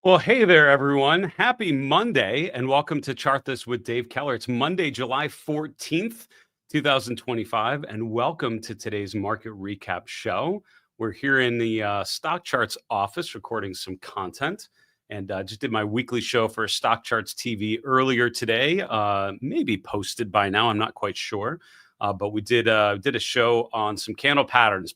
Well, hey there, everyone. Happy Monday, and welcome to Chart This with Dave Keller. It's Monday, July 14th, 2025, and welcome to today's market recap show. We're here in the Stock Charts office recording some content, and just did my weekly show for Stock Charts TV earlier today. Maybe posted by now, I'm not quite sure. But we did a show on some candle patterns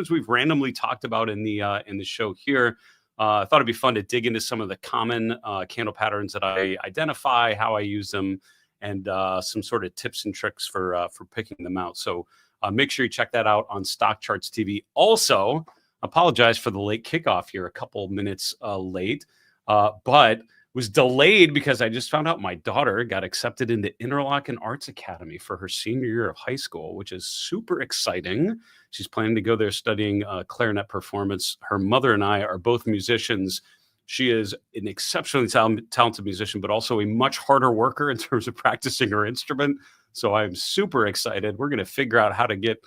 we've randomly talked about in the show here. I thought it'd be fun to dig into some of the common candle patterns that I identify, how I use them, and some sort of tips and tricks for picking them out. So make sure you check that out on Stock Charts TV. Also, apologize for the late kickoff here, a couple minutes late, but was delayed because I just found out my daughter got accepted into Interlochen Arts Academy for her senior year of high school, which is super exciting. She's planning to go there studying clarinet performance. Her mother and I are both musicians. She is an exceptionally talented musician, but also a much harder worker in terms of practicing her instrument. So I'm super excited. We're going to figure out how to get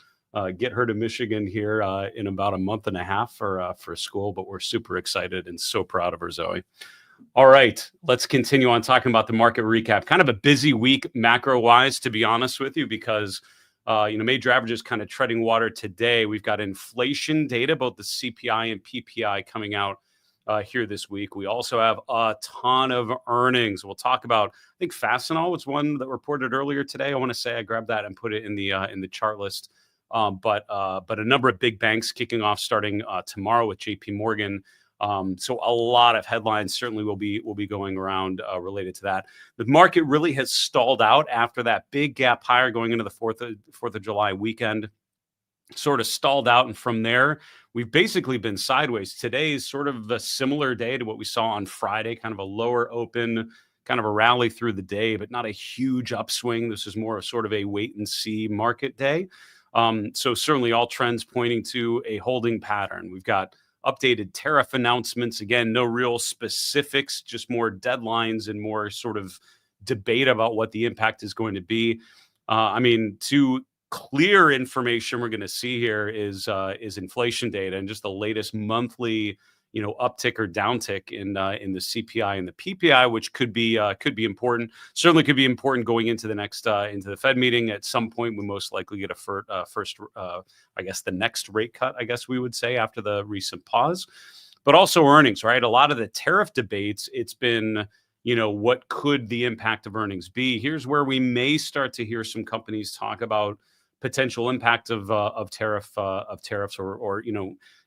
her to Michigan here in about a month and a half for school. But we're super excited and so proud of her, Zoe. All right, let's continue on talking about the market recap. Kind of a busy week macro-wise, to be honest with you, because major averages kind of treading water today. We've got inflation data, both the CPI and PPI coming out here this week. We also have a ton of earnings. We'll talk about, I think Fastenal was one that reported earlier today. I want to say I grabbed that and put it in the chart list. But a number of big banks kicking off starting tomorrow with JP Morgan. So a lot of headlines certainly will be going around related to that. The market really has stalled out after that big gap higher going into the 4th of July weekend, sort of stalled out. And from there, we've basically been sideways. Today is sort of a similar day to what we saw on Friday, kind of a lower open, kind of a rally through the day, but not a huge upswing. This is more of sort of a wait and see market day. So certainly all trends pointing to a holding pattern. We've got updated tariff announcements. Again, no real specifics, just more deadlines and more sort of debate about what the impact is going to be. Two clear information we're going to see here is inflation data and just the latest monthly, uptick or downtick in the CPI and the PPI, which could be important. Certainly could be important going into the next into the Fed meeting. At some point, we most likely get a first, I guess the next rate cut, I guess we would say, after the recent pause. But also earnings, right? A lot of the tariff debates, it's been, what could the impact of earnings be? Here's where we may start to hear some companies talk about potential impact of tariffs or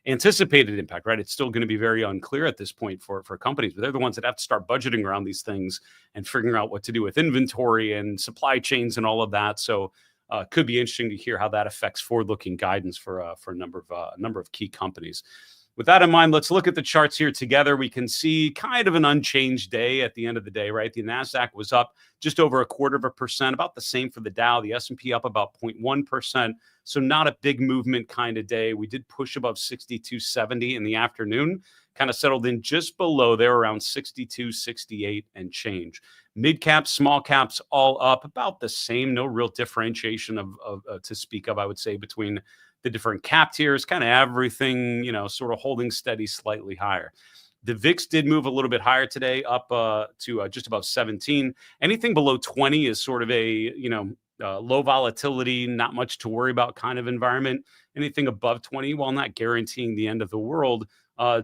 anticipated impact, right? It's still going to be very unclear at this point for companies, but they're the ones that have to start budgeting around these things and figuring out what to do with inventory and supply chains and all of that. So could be interesting to hear how that affects forward-looking guidance for a number of key companies. With that in mind, let's look at the charts here together. We can see kind of an unchanged day at the end of the day, right? The NASDAQ was up just over 0.25%, about the same for the Dow. The S&P up about 0.1%. So not a big movement kind of day. We did push above 62.70 in the afternoon, kind of settled in just below there around 62.68 and change. Mid caps, small caps, all up about the same. No real differentiation of to speak of, I would say, between the different cap tiers, kind of everything, sort of holding steady slightly higher. The VIX did move a little bit higher today, up to just above 17. Anything below 20 is sort of a, low volatility, not much to worry about kind of environment. Anything above 20, while not guaranteeing the end of the world,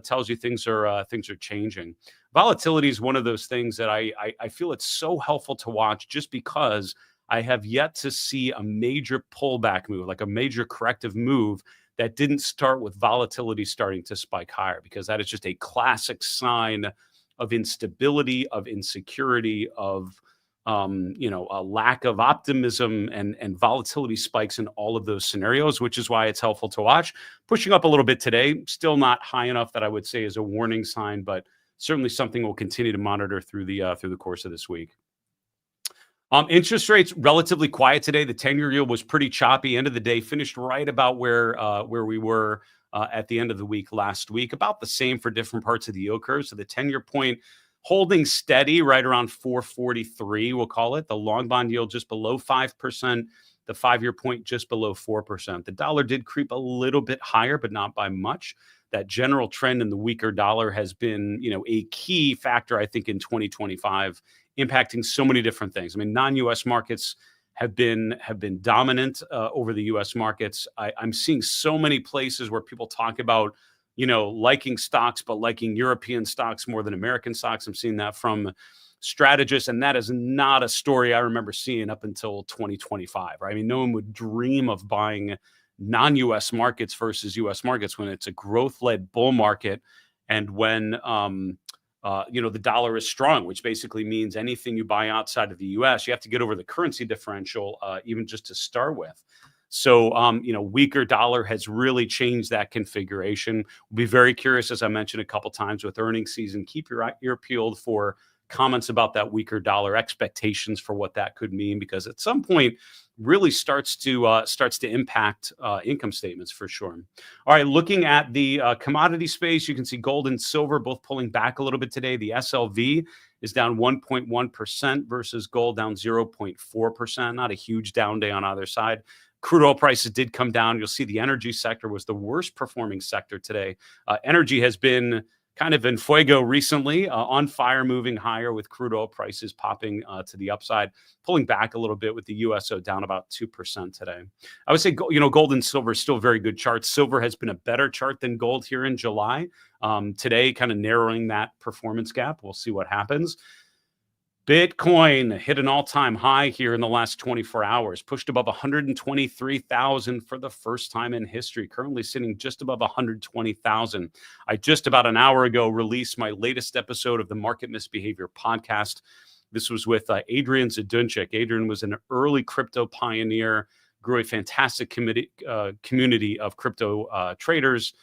tells you things are changing. Volatility is one of those things that I feel it's so helpful to watch, just because I have yet to see a major pullback move, like a major corrective move, that didn't start with volatility starting to spike higher, because that is just a classic sign of instability, of insecurity, of a lack of optimism, and volatility spikes in all of those scenarios, which is why it's helpful to watch. Pushing up a little bit today, still not high enough that I would say is a warning sign, but certainly something we'll continue to monitor through the course of this week. Interest rates relatively quiet today. The 10-year yield was pretty choppy. End of the day, finished right about where we were at the end of the week last week. About the same for different parts of the yield curve. So the 10-year point holding steady right around 4.43, we'll call it. The long bond yield just below 5%. The 5-year point just below 4%. The dollar did creep a little bit higher, but not by much. that general trend in the weaker dollar has been, a key factor, I think, in 2025, impacting so many different things. I mean, non-U.S. markets have been dominant over the U.S. markets. I'm seeing so many places where people talk about, liking stocks, but liking European stocks more than American stocks. I'm seeing that from strategists, and that is not a story I remember seeing up until 2025. Right? I mean, no one would dream of buying non-U.S. markets versus U.S. markets when it's a growth-led bull market, and when the dollar is strong, which basically means anything you buy outside of the U.S., you have to get over the currency differential, even just to start with. So, weaker dollar has really changed that configuration. We'll be very curious, as I mentioned a couple times with earnings season. Keep your ear peeled for comments about that weaker dollar, expectations for what that could mean, because at some point really starts to impact income statements for sure. All right, looking at the commodity space, you can see gold and silver both pulling back a little bit today. The SLV is down 1.1% versus gold down 0.4%. Not a huge down day on either side. Crude oil prices did come down. You'll see the energy sector was the worst performing sector today. Energy has been kind of in fuego recently, on fire, moving higher with crude oil prices popping to the upside, pulling back a little bit with the USO down about 2% today. I would say, gold and silver is still very good charts. Silver has been a better chart than gold here in July. Today, kind of narrowing that performance gap. We'll see what happens. Bitcoin hit an all-time high here in the last 24 hours, pushed above 123,000 for the first time in history, currently sitting just above 120,000. I just about an hour ago released my latest episode of the Market Misbehavior podcast. This was with Adrian Zadunchik. Adrian was an early crypto pioneer, grew a fantastic community of crypto traders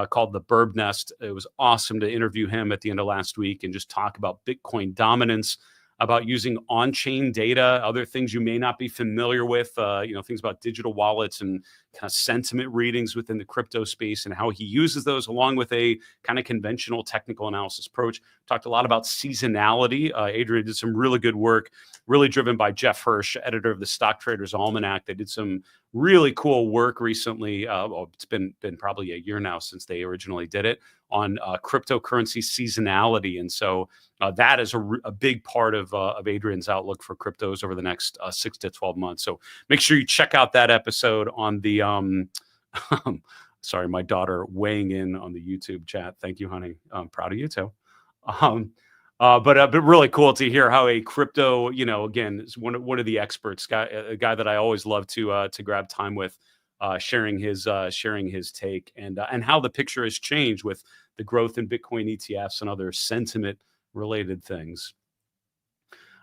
called the Burb Nest. It was awesome to interview him at the end of last week and just talk about Bitcoin dominance, about using on-chain data, other things you may not be familiar with, things about digital wallets and kind of sentiment readings within the crypto space, and how he uses those along with a kind of conventional technical analysis approach. Talked a lot about seasonality. Adrian did some really good work, really driven by Jeff Hirsch, editor of the Stock Traders Almanac. They did some really cool work recently. It's been probably a year now since they originally did it, on cryptocurrency seasonality. And so that is a big part of Adrian's outlook for cryptos over the next 6 to 12 months. So make sure you check out that episode on the, sorry, my daughter weighing in on the YouTube chat. Thank you, honey. I'm proud of you too. But really cool to hear how a crypto, again, is one of the experts, a guy that I always love to grab time with, sharing his take, and how the picture has changed with the growth in Bitcoin ETFs and other sentiment related things.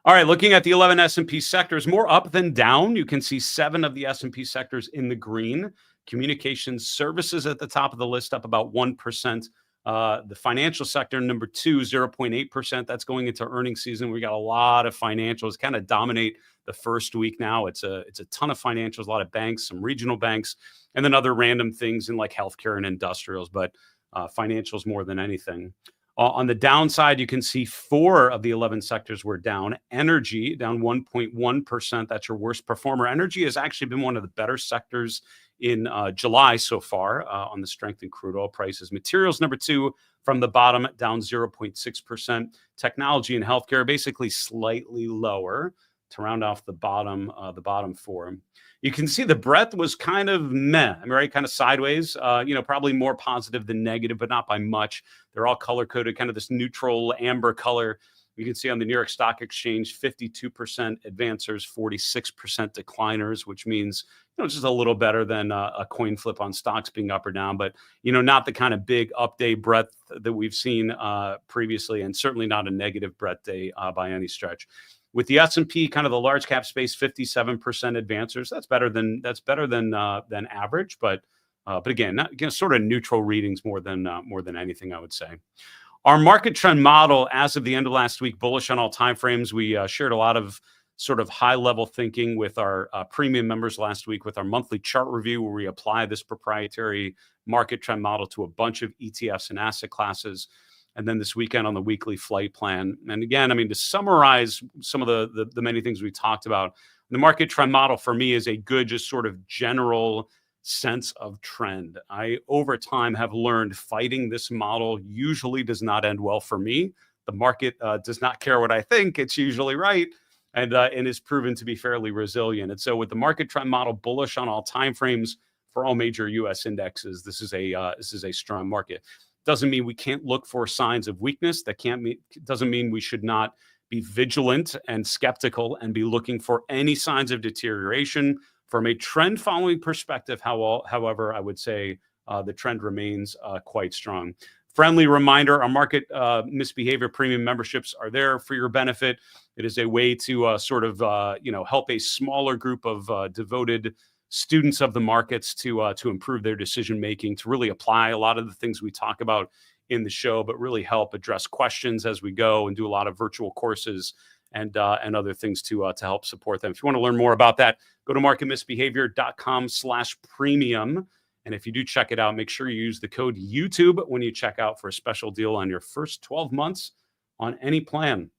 All right, looking at the 11 S&P sectors, more up than down. You can see 7 of the S&P sectors in the green. Communications services at the top of the list, up about 1%. The financial sector, number 2, 0.8%. That's going into earnings season. We got a lot of financials kind of dominate the first week now. It's a ton of financials, a lot of banks, some regional banks, and then other random things in like healthcare and industrials, but financials more than anything. On the downside, you can see 4 of the 11 sectors were down. Energy down 1.1%. That's your worst performer. Energy has actually been one of the better sectors in July so far, on the strength in crude oil prices. Materials, number 2 from the bottom, down 0.6%. Technology and healthcare basically slightly lower to round off the bottom 4. You can see the breadth was kind of meh, right? Kind of sideways, probably more positive than negative, but not by much. They're all color coded, kind of this neutral amber color. You can see on the New York Stock Exchange, 52% advancers, 46% decliners, which means, just a little better than a coin flip on stocks being up or down, but, not the kind of big up day breadth that we've seen previously, and certainly not a negative breadth day by any stretch. With the S&P, kind of the large cap space, 57% advancers. That's better than average, but again, sort of neutral readings more than anything, I would say. Our market trend model, as of the end of last week, bullish on all time frames. We shared a lot of sort of high level thinking with our premium members last week with our monthly chart review, where we apply this proprietary market trend model to a bunch of ETFs and asset classes. And then this weekend on the weekly flight plan. And again, to summarize some of the many things we talked about, the market trend model for me is a good, just sort of general sense of trend. I, over time, have learned fighting this model usually does not end well for me. The market does not care what I think; it's usually right, and is proven to be fairly resilient. And so, with the market trend model bullish on all time frames for all major U.S. indexes, this is a strong market. Doesn't mean we can't look for signs of weakness. That can't mean doesn't mean we should not be vigilant and skeptical and be looking for any signs of deterioration from a trend following perspective. However, I would say the trend remains quite strong. Friendly reminder, our market misbehavior premium memberships are there for your benefit. It is a way to help a smaller group of devoted students of the markets to improve their decision making, to really apply a lot of the things we talk about in the show, but really help address questions as we go and do a lot of virtual courses and other things to help support them. If you want to learn more about that, go to marketmisbehavior.com/premium. And if you do check it out, make sure you use the code YouTube when you check out for a special deal on your first 12 months on any plan.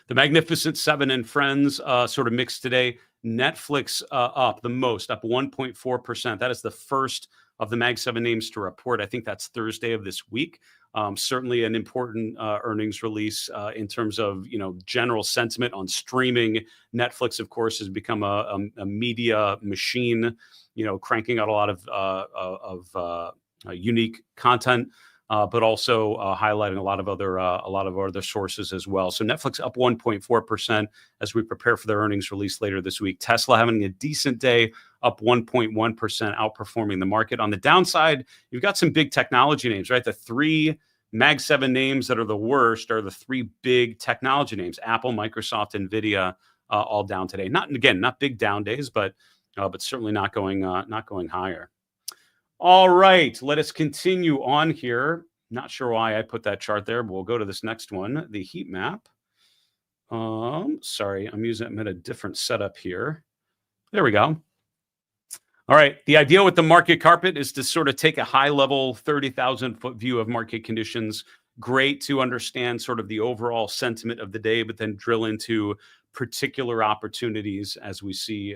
The Magnificent Seven and Friends sort of mixed today. Netflix up the most, up 1.4%. That is the first of the Mag 7 names to report. I think that's Thursday of this week. Certainly an important earnings release in terms of general sentiment on streaming. Netflix, of course, has become a media machine, cranking out a lot of unique content. But also highlighting a lot of other sources as well. So Netflix up 1.4% as we prepare for their earnings release later this week. Tesla having a decent day, up 1.1%, outperforming the market. On the downside, you've got some big technology names, right? The three Mag 7 names that are the worst are the three big technology names: Apple, Microsoft, Nvidia, all down today. Not big down days, but certainly not going higher. All right, let us continue on here. Not sure why I put that chart there, but we'll go to this next one, the heat map. Sorry, I'm at a different setup here. There we go. All right, the idea with the market carpet is to sort of take a high-level 30,000-foot view of market conditions. Great to understand sort of the overall sentiment of the day, but then drill into particular opportunities as we see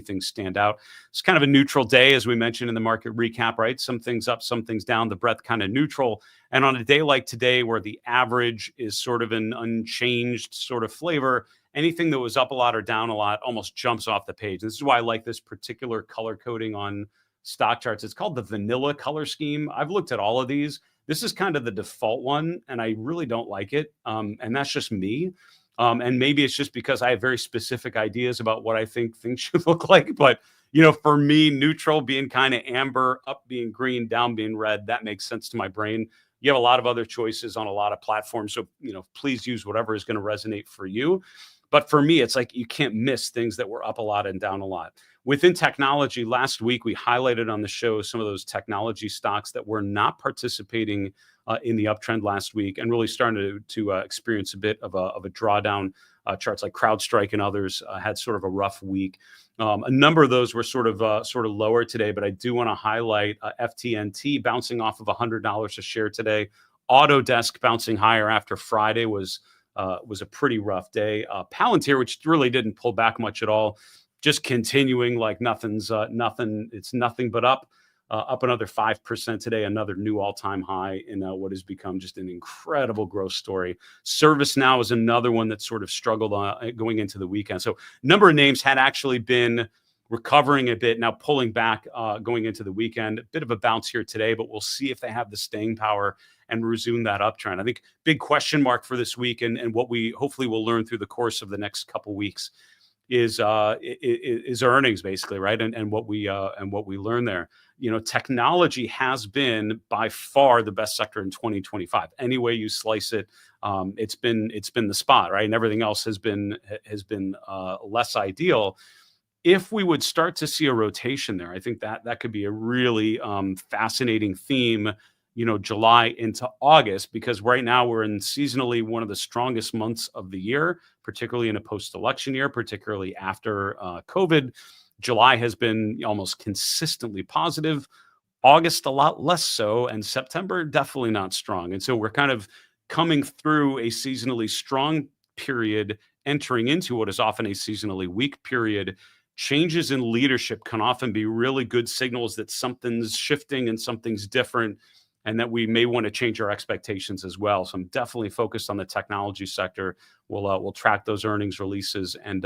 things stand out. It's kind of a neutral day, as we mentioned in the market recap, right? Some things up, some things down, the breadth kind of neutral. And on a day like today, where the average is sort of an unchanged sort of flavor, anything that was up a lot or down a lot almost jumps off the page. And this is why I like this particular color coding on stock charts. It's called the vanilla color scheme. I've looked at all of these. This is kind of the default one, and I really don't like it. And that's just me. And maybe it's just because I have very specific ideas about what I think things should look like. But, for me, neutral being kind of amber, up being green, down being red, that makes sense to my brain. You have a lot of other choices on a lot of platforms. So, please use whatever is going to resonate for you. But for me, it's like you can't miss things that were up a lot and down a lot. Within technology, last week, we highlighted on the show some of those technology stocks that were not participating in the uptrend last week and really starting to experience a bit of a drawdown. Charts like CrowdStrike and others had sort of a rough week. A number of those were sort of lower today, but I do want to highlight FTNT bouncing off of $100 a share today. Autodesk bouncing higher after Friday was a pretty rough day. Palantir, which really didn't pull back much at all, just continuing like nothing's nothing. It's nothing but up. Up another 5% today, another new all-time high in what has become just an incredible growth story. ServiceNow is another one that sort of struggled going into the weekend. So a number of names had actually been recovering a bit, now pulling back going into the weekend. A bit of a bounce here today, but we'll see if they have the staying power and resume that uptrend. I think big question mark for this week and what we hopefully will learn through the course of the next couple weeks is earnings, basically, right? And what we learn there. Technology has been by far the best sector in 2025. Any way you slice it, it's been the spot, right? And everything else has been less ideal. If we would start to see a rotation there, I think that could be a really fascinating theme. July into August, because right now we're in seasonally one of the strongest months of the year, particularly in a post-election year, particularly after COVID. July has been almost consistently positive. August a lot less so, and September definitely not strong. And so we're kind of coming through a seasonally strong period, entering into what is often a seasonally weak period. changes in leadership can often be really good signals that something's shifting and something's different, and that we may want to change our expectations as well. So I'm definitely focused on the technology sector. We'll track those earnings releases and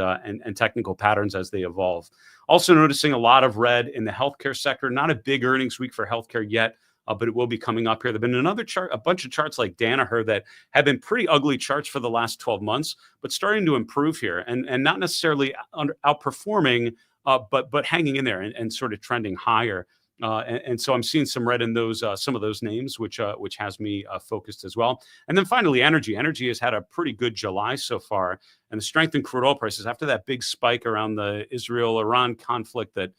technical patterns as they evolve. Also noticing a lot of red in the healthcare sector. Not a big earnings week for healthcare yet, but it will be coming up here. There've been a bunch of charts like Danaher that have been pretty ugly charts for the last 12 months, but starting to improve here, and not necessarily outperforming, but hanging in there and sort of trending higher. And so I'm seeing some red in those some of those names, which has me focused as well. And then finally, energy. Energy has had a pretty good July so far, and the strength in crude oil prices after that big spike around the Israel-Iran conflict that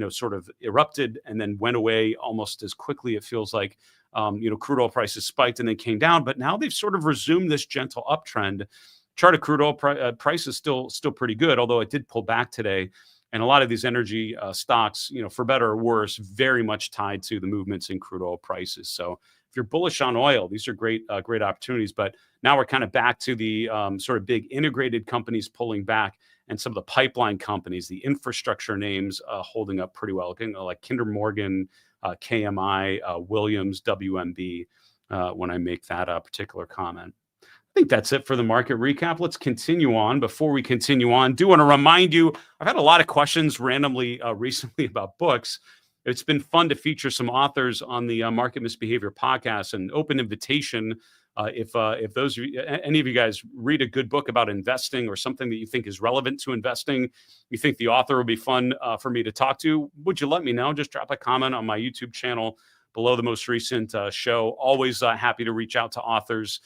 sort of erupted and then went away almost as quickly. It feels like crude oil prices spiked and then came down, but now they've sort of resumed this gentle uptrend. Chart of crude oil price is still pretty good, although it did pull back today. And a lot of these energy stocks, for better or worse, very much tied to the movements in crude oil prices. So if you're bullish on oil, these are great opportunities. But now we're kind of back to the sort of big integrated companies pulling back, and some of the pipeline companies, the infrastructure names holding up pretty well, like Kinder Morgan, KMI, Williams, WMB, when I make that particular comment. I think that's it for the market recap. Let's continue on. Before we continue on, do want to remind you, I've had a lot of questions randomly recently about books. It's been fun to feature some authors on the Market Misbehavior podcast, and open invitation. If those of you, any of you guys read a good book about investing or something that you think is relevant to investing, you think the author will be fun for me to talk to, would you let me know? Just drop a comment on my YouTube channel below the most recent show. Always happy to reach out to authors.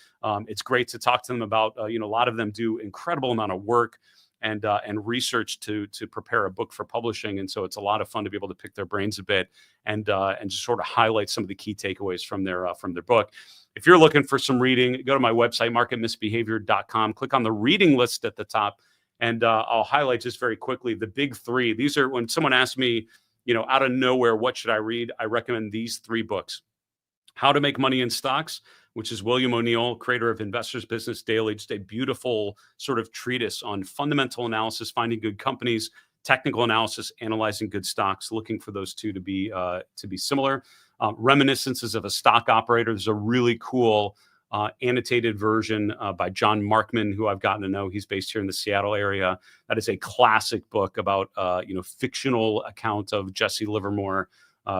It's great to talk to them about, a lot of them do incredible amount of work and research to prepare a book for publishing. And so it's a lot of fun to be able to pick their brains a bit and just sort of highlight some of the key takeaways from their book. If you're looking for some reading, go to my website, marketmisbehavior.com, click on the reading list at the top, and I'll highlight just very quickly the big three. These are, when someone asks me, out of nowhere, what should I read? I recommend these three books. How to Make Money in Stocks, which is William O'Neill, creator of Investor's Business Daily, just a beautiful sort of treatise on fundamental analysis, finding good companies, technical analysis, analyzing good stocks, looking for those two to be similar. Reminiscences of a Stock Operator. There's a really cool annotated version by John Markman, who I've gotten to know. He's based here in the Seattle area. That is a classic book about, fictional account of Jesse Livermore,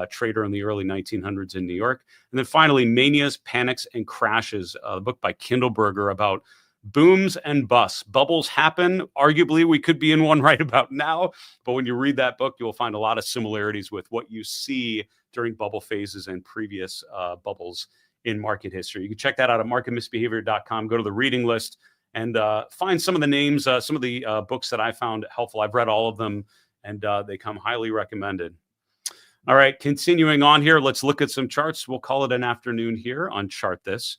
trader in the early 1900s in New York. And then finally, Manias, Panics, and Crashes, a book by Kindleberger about booms and busts. Bubbles happen. Arguably, we could be in one right about now. But when you read that book, you'll find a lot of similarities with what you see during bubble phases and previous bubbles in market history. You can check that out at marketmisbehavior.com. Go to the reading list and find some of the names, some of the books that I found helpful. I've read all of them, and they come highly recommended. All right, continuing on here, let's look at some charts. We'll call it an afternoon here on Chart This.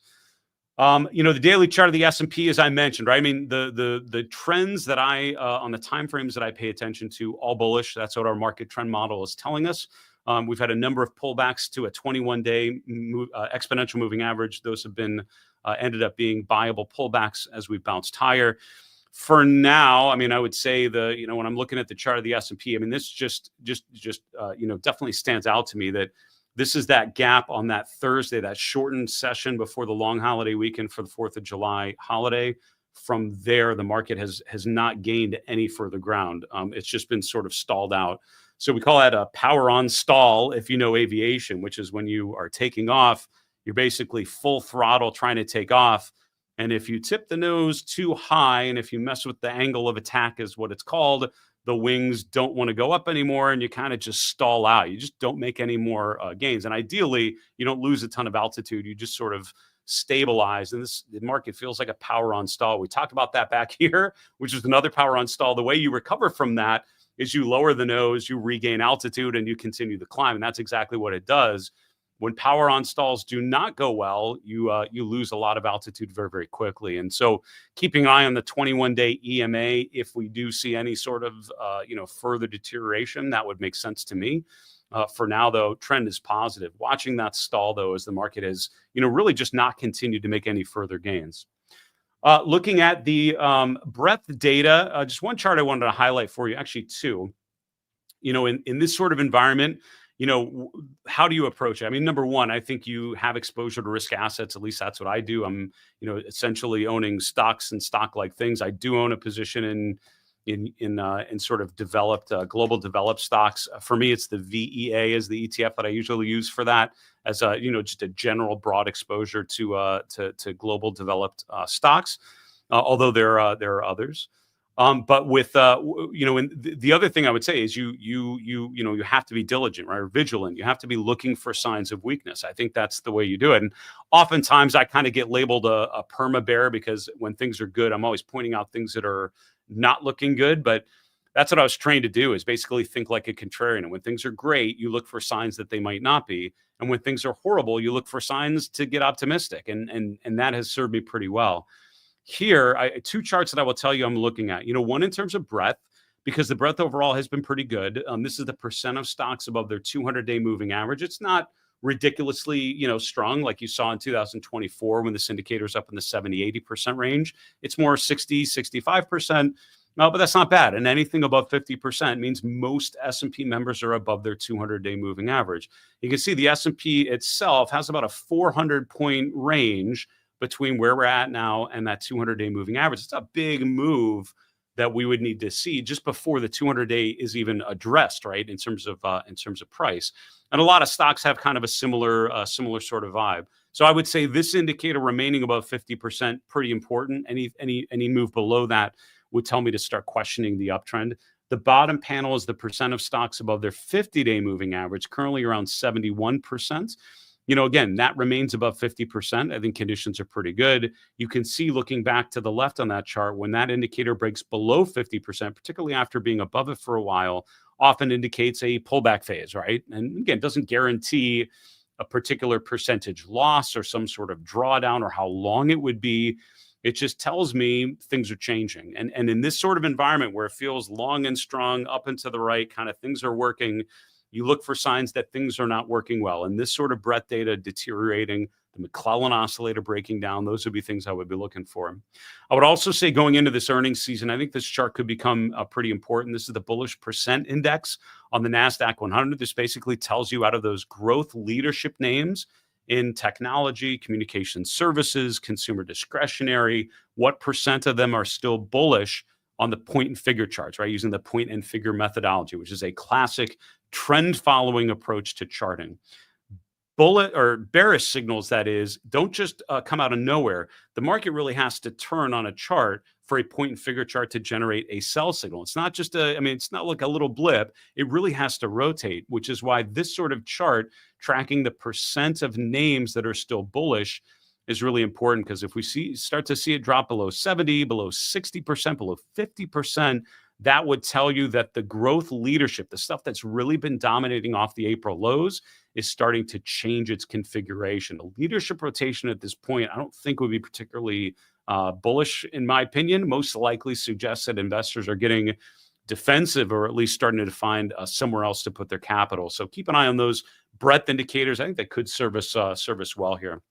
The daily chart of the S&P, as I mentioned, right? I mean, the trends that I on the time frames that I pay attention to, all bullish. That's what our market trend model is telling us. We've had a number of pullbacks to a 21-day exponential moving average. Those have been ended up being buyable pullbacks as we bounced higher. For now, I mean, I would say when I'm looking at the chart of the S&P, I mean, this just definitely stands out to me that this is that gap on that Thursday, that shortened session before the long holiday weekend for the 4th of July holiday. From there, the market has not gained any further ground. It's just been sort of stalled out. So we call that a power on stall, if you know aviation, which is when you are taking off, you're basically full throttle trying to take off. And if you tip the nose too high, and if you mess with the angle of attack is what it's called, the wings don't want to go up anymore, and you kind of just stall out. You just don't make any more gains. And ideally, you don't lose a ton of altitude. You just sort of stabilize. And the market feels like a power on stall. We talked about that back here, which is another power on stall. The way you recover from that is you lower the nose, you regain altitude, and you continue the climb. And that's exactly what it does. When power on stalls do not go well, you lose a lot of altitude very, very quickly. And so keeping an eye on the 21-day EMA, if we do see any sort of further deterioration, that would make sense to me. For now, though, trend is positive. Watching that stall, though, as the market has really just not continued to make any further gains. Looking at the breadth data, just one chart I wanted to highlight for you, actually two. In this sort of environment, how do you approach it? I mean, number one, I think you have exposure to risk assets. At least that's what I do. I'm, essentially owning stocks and stock-like things. I do own a position in sort of developed, global developed stocks. For me, it's the VEA as the ETF that I usually use for that, as a, just a general broad exposure to global developed stocks. Although there are others. But with and the other thing I would say is you have to be diligent, right? Or vigilant. You have to be looking for signs of weakness. I think that's the way you do it. And oftentimes I kind of get labeled a perma bear, because when things are good, I'm always pointing out things that are not looking good. But that's what I was trained to do, is basically think like a contrarian. And when things are great, you look for signs that they might not be. And when things are horrible, you look for signs to get optimistic. And that has served me pretty well. Here, two charts that I will tell you I'm looking at. One in terms of breadth, because the breadth overall has been pretty good. This is the percent of stocks above their 200-day moving average. It's not ridiculously, strong like you saw in 2024 when this indicator is up in the 70-80% range. It's more 60-65%. But that's not bad. And anything above 50% means most S&P members are above their 200-day moving average. You can see the S&P itself has about a 400-point range between where we're at now and that 200-day moving average. It's a big move that we would need to see just before the 200-day is even addressed, right? In terms of price, and a lot of stocks have kind of a similar sort of vibe. So I would say this indicator remaining above 50%, pretty important. Any move below that would tell me to start questioning the uptrend. The bottom panel is the percent of stocks above their 50-day moving average, currently around 71%. Again, that remains above 50%. I think conditions are pretty good. You can see, looking back to the left on that chart, when that indicator breaks below 50%, particularly after being above it for a while, often indicates a pullback phase, right? And again, doesn't guarantee a particular percentage loss or some sort of drawdown or how long it would be. It just tells me things are changing. And in this sort of environment where it feels long and strong, up and to the right, kind of things are working, you look for signs that things are not working well. And this sort of breadth data deteriorating, the McClellan oscillator breaking down, those would be things I would be looking for. I would also say, going into this earnings season, I think this chart could become pretty important. This is the bullish percent index on the NASDAQ 100. This basically tells you, out of those growth leadership names in technology, communication services, consumer discretionary, what percent of them are still bullish on the point and figure charts, right? Using the point and figure methodology, which is a classic trend following approach to charting. Bullet or bearish signals, that is, don't just come out of nowhere. The market really has to turn on a chart for a point and figure chart to generate a sell signal. It's not just it's not like a little blip. It really has to rotate, which is why this sort of chart tracking the percent of names that are still bullish is really important. Because if we start to see it drop below 70, below 60%, below 50%, that would tell you that the growth leadership, the stuff that's really been dominating off the April lows, is starting to change its configuration. The leadership rotation at this point, I don't think would be particularly bullish, in my opinion. Most likely suggests that investors are getting defensive, or at least starting to find somewhere else to put their capital. So keep an eye on those breadth indicators. I think that could serve us well here.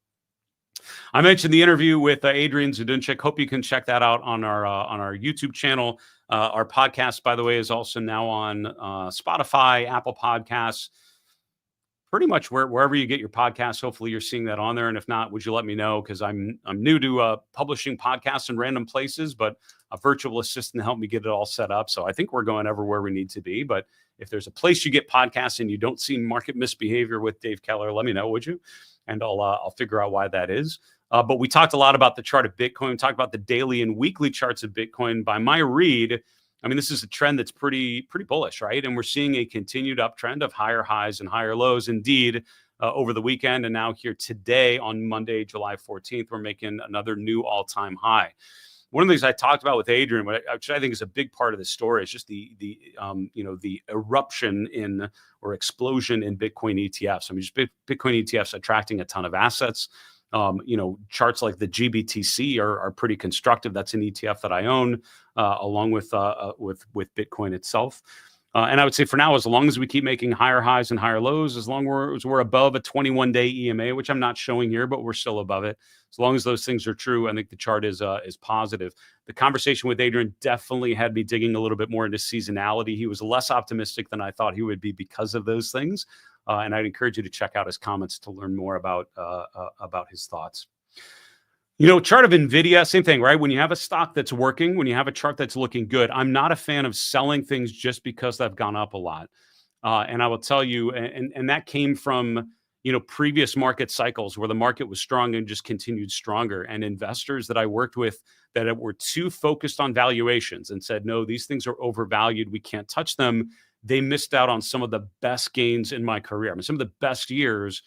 I mentioned the interview with Adrian Zudunchik. Hope you can check that out on our YouTube channel. Our podcast, by the way, is also now on Spotify, Apple Podcasts, pretty much wherever you get your podcasts. Hopefully you're seeing that on there. And if not, would you let me know? Because I'm new to publishing podcasts in random places, but a virtual assistant helped me get it all set up. So I think we're going everywhere we need to be. But if there's a place you get podcasts and you don't see market misbehavior with Dave Keller, let me know, would you? And I'll figure out why that is. But we talked a lot about the chart of Bitcoin. We talked about the daily and weekly charts of Bitcoin. By my read, I mean, this is a trend that's pretty bullish, right? And we're seeing a continued uptrend of higher highs and higher lows. Indeed, over the weekend and now here today on Monday, July 14th, we're making another new all-time high. One of the things I talked about with Adrian, which I think is a big part of the story, is just the eruption in, or explosion in, Bitcoin ETFs. I mean, just Bitcoin ETFs attracting a ton of assets. Charts like the GBTC are pretty constructive. That's an ETF that I own, along with Bitcoin itself. And I would say for now, as long as we keep making higher highs and higher lows, as long as we're above a 21-day EMA, which I'm not showing here, but we're still above it. As long as those things are true, I think the chart is positive. The conversation with Adrian definitely had me digging a little bit more into seasonality. He was less optimistic than I thought he would be because of those things. And I'd encourage you to check out his comments to learn more about his thoughts. Chart of NVIDIA, same thing, right? When you have a stock that's working, when you have a chart that's looking good, I'm not a fan of selling things just because they've gone up a lot. And I will tell you, and that came from, previous market cycles where the market was strong and just continued stronger. And investors that I worked with that were too focused on valuations and said, no, these things are overvalued, we can't touch them. They missed out on some of the best gains in my career. I mean, some of the best years.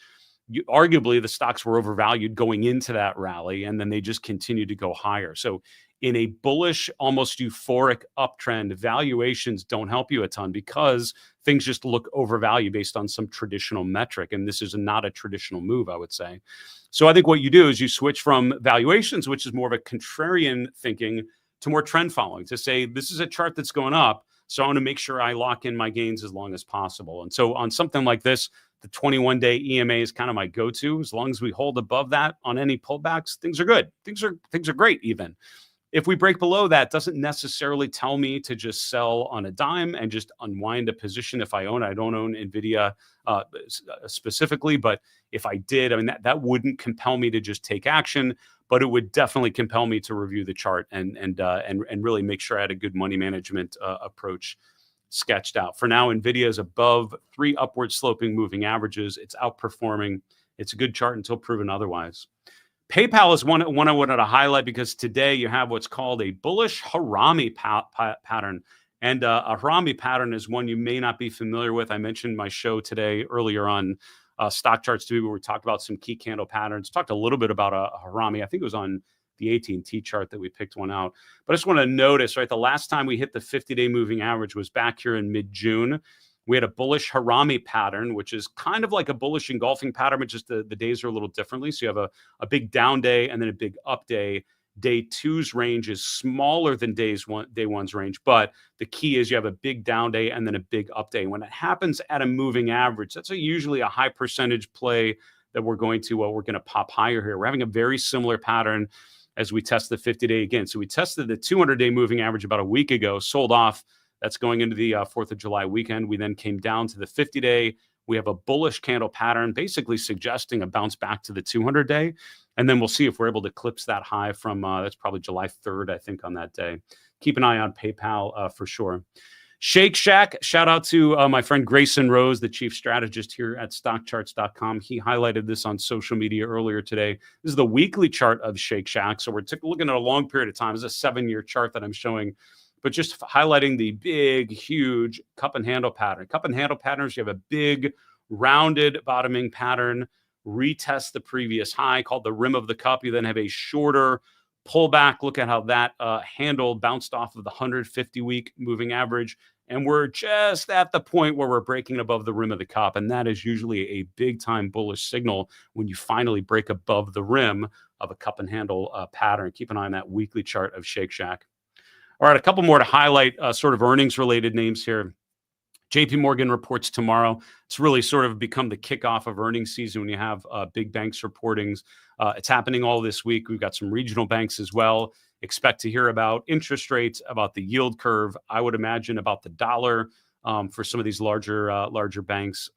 Arguably the stocks were overvalued going into that rally, and then they just continued to go higher. So in a bullish, almost euphoric uptrend, valuations don't help you a ton because things just look overvalued based on some traditional metric. And this is not a traditional move, I would say. So I think what you do is you switch from valuations, which is more of a contrarian thinking, to more trend following, to say, this is a chart that's going up, so I want to make sure I lock in my gains as long as possible. And so on something like this, the 21-day EMA is kind of my go-to. As long as we hold above that on any pullbacks, things are good. Things are great even. If we break below that, doesn't necessarily tell me to just sell on a dime and just unwind a position if I own. I don't own NVIDIA specifically, but if I did, I mean, that wouldn't compel me to just take action, but it would definitely compel me to review the chart and really make sure I had a good money management approach sketched out. For now, NVIDIA is above 3 upward sloping moving averages. It's outperforming. It's a good chart until proven otherwise. PayPal is one I wanted to highlight because today you have what's called a bullish Harami pattern. And a Harami pattern is one you may not be familiar with. I mentioned my show today earlier on Stock Charts too, where we talked about some key candle patterns, talked a little bit about a Harami. I think it was on the AT&T chart that we picked one out. But I just want to notice, right, the last time we hit the 50-day moving average was back here in mid-June. We had a bullish Harami pattern, which is kind of like a bullish engulfing pattern, but just the days are a little differently. So you have a big down day and then a big up day. Day two's range is smaller than day one's range, but the key is you have a big down day and then a big up day. When it happens at a moving average, that's usually a high percentage play that we're going to pop higher here. We're having a very similar pattern as we test the 50-day again. So we tested the 200-day moving average about a week ago, sold off. That's going into the 4th of July weekend. We then came down to the 50-day. We have a bullish candle pattern, basically suggesting a bounce back to the 200-day. And then we'll see if we're able to eclipse that high from, that's probably July 3rd, I think, on that day. Keep an eye on PayPal for sure. Shake Shack, shout out to my friend Grayson Rose, the chief strategist here at stockcharts.com. He highlighted this on social media earlier today. This is the weekly chart of Shake Shack. So we're looking at a long period of time. It's a 7-year chart that I'm showing, but just highlighting the big, huge cup and handle pattern. Cup and handle patterns, you have a big rounded bottoming pattern, retest the previous high called the rim of the cup. You then have a shorter pullback. Look at how that handle bounced off of the 150-week moving average. And we're just at the point where we're breaking above the rim of the cup. And that is usually a big time bullish signal when you finally break above the rim of a cup and handle pattern. Keep an eye on that weekly chart of Shake Shack. All right, a couple more to highlight sort of earnings related names here. JP Morgan reports tomorrow. It's really sort of become the kickoff of earnings season when you have big banks reportings. It's happening all this week. We've got some regional banks as well. Expect to hear about interest rates, about the yield curve. I would imagine about the dollar for some of these larger banks,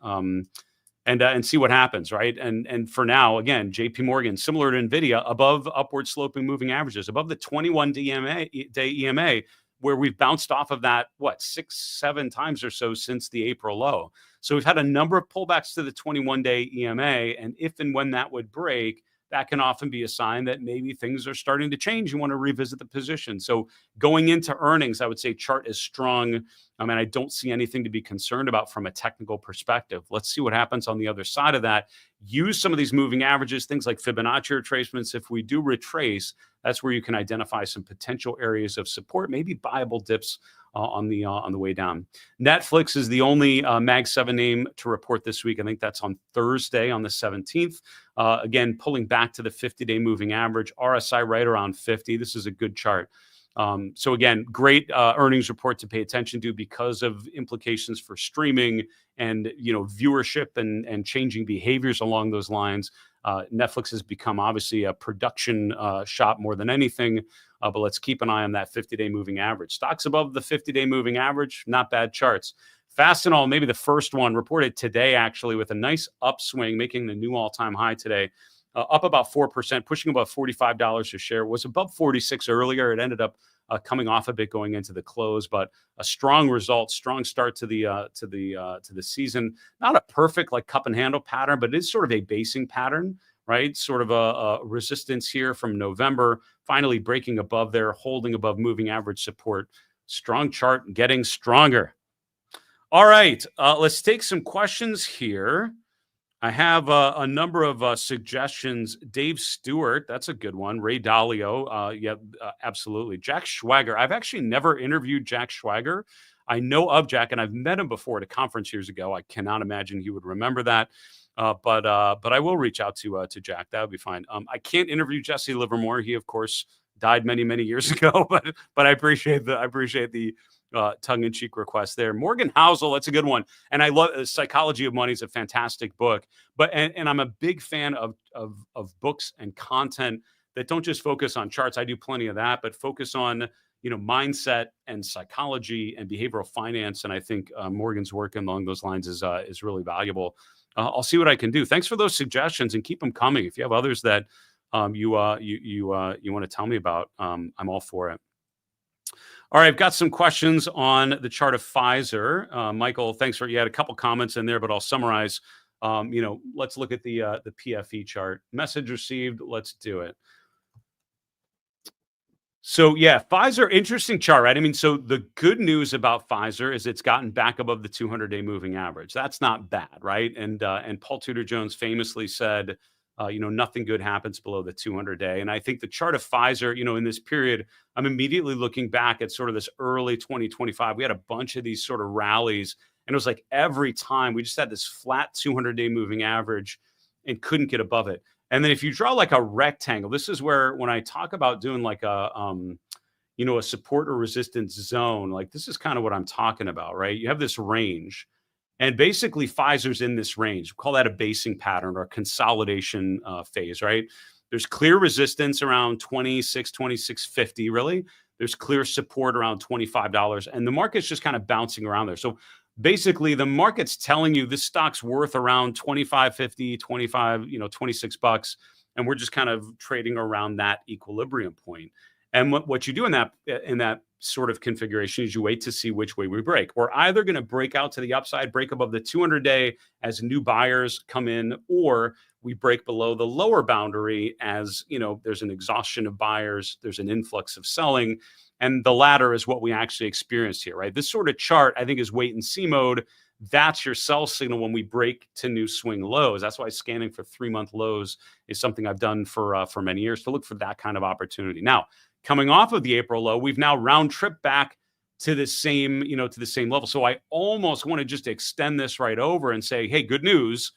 and see what happens, right? And for now, again, JP Morgan, similar to NVIDIA, above upward sloping moving averages, above the 21-day EMA, where we've bounced off of that, 6-7 times or so since the April low. So we've had a number of pullbacks to the 21-day EMA, and if and when that would break, that can often be a sign that maybe things are starting to change. You want to revisit the position. So going into earnings, I would say chart is strong. I mean, I don't see anything to be concerned about from a technical perspective. Let's see what happens on the other side of that. Use some of these moving averages, things like Fibonacci retracements. If we do retrace, that's where you can identify some potential areas of support, maybe buyable dips on the way down. Netflix is the only Mag 7 name to report this week. I think that's on Thursday on the 17th. Again, pulling back to the 50-day moving average, RSI right around 50. This is a good chart. So again, great earnings report to pay attention to because of implications for streaming and viewership and changing behaviors along those lines. Netflix has become obviously a production shop more than anything, but let's keep an eye on that 50-day moving average. Stocks above the 50-day moving average, not bad charts. Fastenal, maybe the first one, reported today actually with a nice upswing, making the new all-time high today. Up about 4%, pushing above $45 a share. Was above 46 earlier. It ended up coming off a bit going into the close, but a strong result, strong start to the season. Not a perfect like cup and handle pattern, but it is sort of a basing pattern, right? Sort of a resistance here from November, finally breaking above there, holding above moving average support. Strong chart, getting stronger. All right, let's take some questions here. I have a number of suggestions. Dave Stewart, that's a good one. Ray Dalio, yeah, absolutely. Jack Schwager. I've actually never interviewed Jack Schwager. I know of Jack, and I've met him before at a conference years ago. I cannot imagine he would remember that, but I will reach out to Jack. That would be fine. I can't interview Jesse Livermore. He, of course, died many years ago, but I appreciate the tongue-in-cheek request there. Morgan Housel, that's a good one, and I love Psychology of Money is a fantastic book. But and I'm a big fan of books and content that don't just focus on charts. I do plenty of that, but focus on mindset and psychology and behavioral finance. And I think Morgan's work along those lines is really valuable. I'll see what I can do. Thanks for those suggestions and keep them coming. If you have others that you want to tell me about, I'm all for it. All right, I've got some questions on the chart of Pfizer. Michael, thanks you had a couple comments in there, but I'll summarize. Let's look at the PFE chart. Message received. Let's do it. So yeah, Pfizer, interesting chart, right? I mean, so the good news about Pfizer is it's gotten back above the 200-day moving average. That's not bad, right? And Paul Tudor Jones famously said, nothing good happens below the 200-day. And I think the chart of Pfizer, in this period, I'm immediately looking back at sort of this early 2025. We had a bunch of these sort of rallies, and it was like every time we just had this flat 200-day moving average and couldn't get above it. And then if you draw like a rectangle, this is where when I talk about doing like a support or resistance zone, like this is kind of what I'm talking about, right? You have this range. And basically, Pfizer's in this range. We call that a basing pattern or consolidation phase, right? There's clear resistance around 26.50, really. There's clear support around $25. And the market's just kind of bouncing around there. So basically, the market's telling you this stock's worth around 25.50, 25, $26. And we're just kind of trading around that equilibrium point. And what you do in that sort of configuration is you wait to see which way we break. We're either going to break out to the upside, break above the 200-day as new buyers come in, or we break below the lower boundary as, there's an exhaustion of buyers, there's an influx of selling. And the latter is what we actually experienced here, right? This sort of chart, I think, is wait and see mode. That's your sell signal when we break to new swing lows. That's why scanning for 3-month lows is something I've done for many years to look for that kind of opportunity. Now, coming off of the April low, we've now round trip back to the same, level. So I almost want to just extend this right over and say, hey, good news.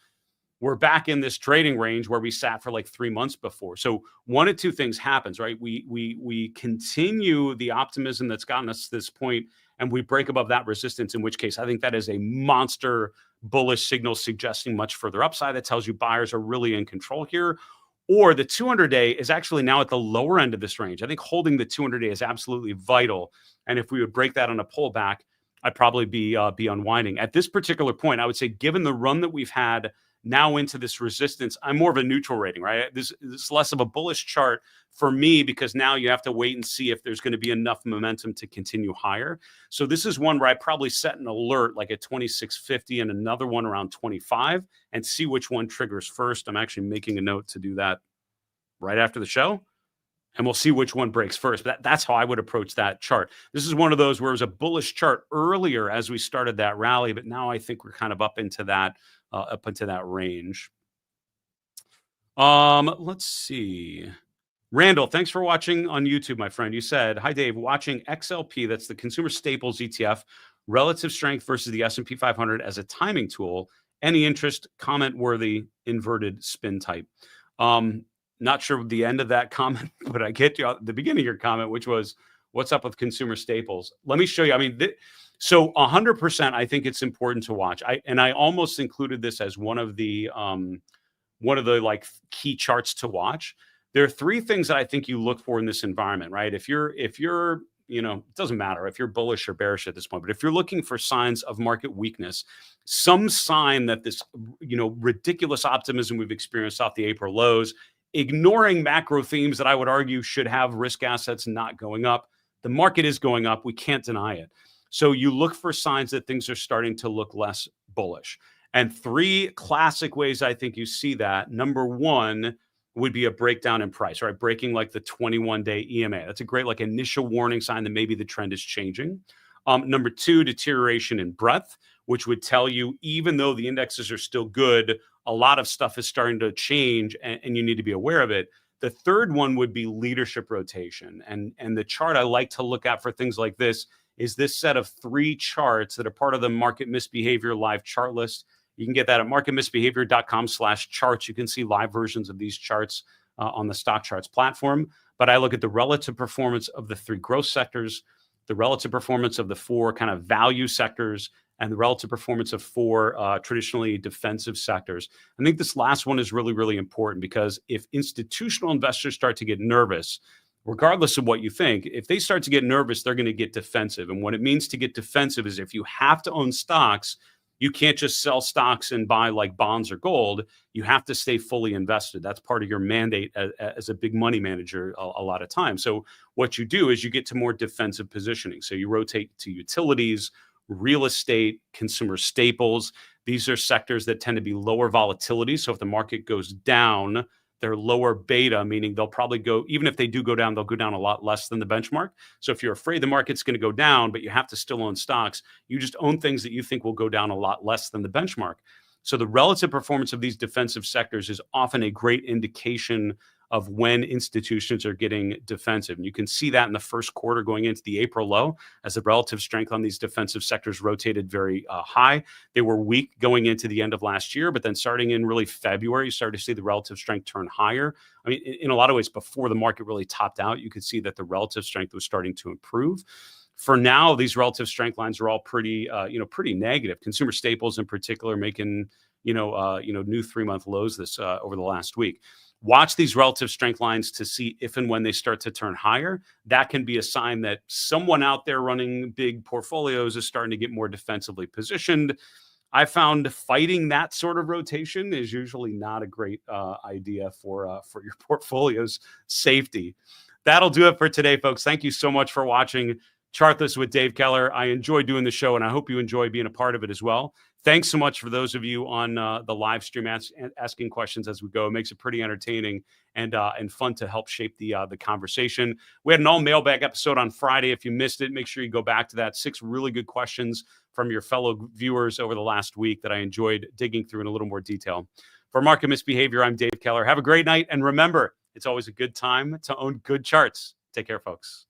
We're back in this trading range where we sat for like 3 months before. So one of two things happens, right? We continue the optimism that's gotten us to this point, and we break above that resistance, in which case I think that is a monster bullish signal suggesting much further upside. That tells you buyers are really in control here. Or the 200-day is actually now at the lower end of this range. I think holding the 200-day is absolutely vital. And if we would break that on a pullback, I'd probably be unwinding. At this particular point, I would say, given the run that we've had now into this resistance, I'm more of a neutral rating, right? This is less of a bullish chart for me because now you have to wait and see if there's going to be enough momentum to continue higher. So this is one where I probably set an alert like at 26.50 and another one around 25 and see which one triggers first. I'm actually making a note to do that right after the show, and we'll see which one breaks first. But that's how I would approach that chart. This is one of those where it was a bullish chart earlier as we started that rally, but now I think we're kind of up into that range. Let's see. Randall, thanks for watching on YouTube, my friend. You said, hi, Dave, watching XLP, that's the Consumer Staples ETF, relative strength versus the S&P 500 as a timing tool. Any interest, comment-worthy, inverted spin type. Not sure the end of that comment, but I get you at the beginning of your comment, which was, What's up with consumer staples? Let me show you. I mean, so 100%, I think it's important to watch. I almost included this as one of the like key charts to watch. There are three things that I think you look for in this environment, right? If you're, it doesn't matter if you're bullish or bearish at this point, but if you're looking for signs of market weakness, some sign that this, ridiculous optimism we've experienced off the April lows, ignoring macro themes that I would argue should have risk assets not going up. The market is going up. We can't deny it. So you look for signs that things are starting to look less bullish. And three classic ways I think you see that. Number one would be a breakdown in price, right? Breaking like the 21-day EMA. That's a great like initial warning sign that maybe the trend is changing. Number two, deterioration in breadth, which would tell you even though the indexes are still good, a lot of stuff is starting to change and you need to be aware of it. The third one would be leadership rotation. And the chart I like to look at for things like this is this set of three charts that are part of the Market Misbehavior live chart list. You can get that at marketmisbehavior.com/charts. You can see live versions of these charts on the Stock Charts platform. But I look at the relative performance of the three growth sectors, the relative performance of the four kind of value sectors, and the relative performance of four traditionally defensive sectors. I think this last one is really, really important because if institutional investors start to get nervous, regardless of what you think, if they start to get nervous, they're going to get defensive. And what it means to get defensive is if you have to own stocks, you can't just sell stocks and buy like bonds or gold. You have to stay fully invested. That's part of your mandate as a big money manager a lot of times. So what you do is you get to more defensive positioning. So you rotate to utilities, real estate, consumer staples. These are sectors that tend to be lower volatility. So if the market goes down, they're lower beta, meaning they'll probably go, even if they do go down, they'll go down a lot less than the benchmark. So if you're afraid the market's going to go down, but you have to still own stocks, you just own things that you think will go down a lot less than the benchmark. So the relative performance of these defensive sectors is often a great indication of when institutions are getting defensive. And you can see that in the first quarter going into the April low as the relative strength on these defensive sectors rotated very high. They were weak going into the end of last year, but then starting in really February, you started to see the relative strength turn higher. I mean, in a lot of ways, before the market really topped out, you could see that the relative strength was starting to improve. For now, these relative strength lines are all pretty negative. Consumer staples in particular making, new 3-month lows this over the last week. Watch these relative strength lines to see if and when they start to turn higher. That can be a sign that someone out there running big portfolios is starting to get more defensively positioned. I found fighting that sort of rotation is usually not a great idea for your portfolio's safety. That'll do it for today, folks. Thank you so much for watching Chart This with Dave Keller. I enjoy doing the show, and I hope you enjoy being a part of it as well. Thanks so much for those of you on the live stream asking questions as we go. It makes it pretty entertaining and fun to help shape the conversation. We had an all mailbag episode on Friday. If you missed it, make sure you go back to that. 6 really good questions from your fellow viewers over the last week that I enjoyed digging through in a little more detail. For Market Misbehavior, I'm Dave Keller. Have a great night. And remember, it's always a good time to own good charts. Take care, folks.